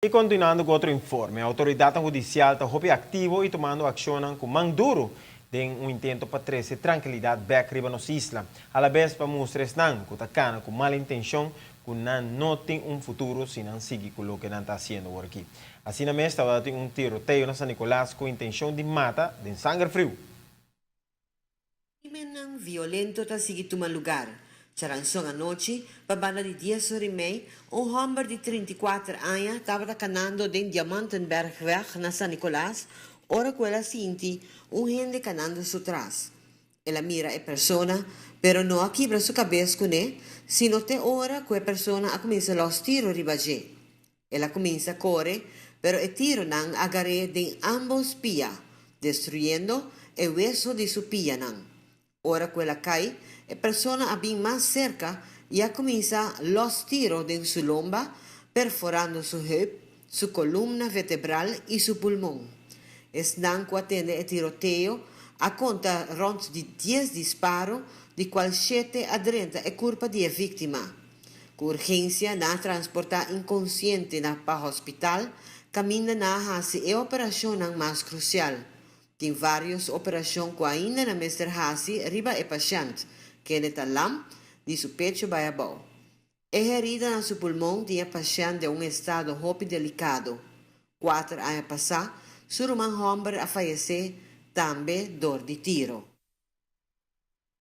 E continuando com outro informe, a autoridade judicial está ativo e tomando ação com mão duro em intento para trazer tranquilidade back riba nos isla. A la vez para mostrar que está com mala intenção que não tem futuro se não seguir com o que não está fazendo por aqui. Assim mesmo está tem tiroteio na San Nicolás com intenção de matar de sangue frio. Crimen violento está seguindo lugar. Charançong a noite, babana de 10 horas e meia, homem de 34 anos estava canando de Diamantenbergweg na San Nicolás, ora quella sinti gente canando su trás. Ela mira a persona, pero não aquibra sua cabeça com ele, sino te ora que a persona a começa los tiro ribagé. Ela começa a correr, pero el tiro nan agarré de ambos pia, destruyendo el hueso de su pia nan. Ora quella cai, a persona abin más cerca ya comienza los tiros de su lomba, perforando su hip, su columna vertebral y su pulmón. Es nanco atende el tiroteo a conta rond de 10 disparos, de cual 7 a 30 é culpa de vítima. Com urgência, na transportar inconsciente para o hospital, caminha na hase e operação mais crucial. Tem várias operações que ainda na Mr. Hasi riba e paciente, que é lam de su pecho baiabó. A herida na seu pulmão tinha paciente de estado hope delicado. 4 anos passar, seu irmão homem a falecer, também dor de tiro.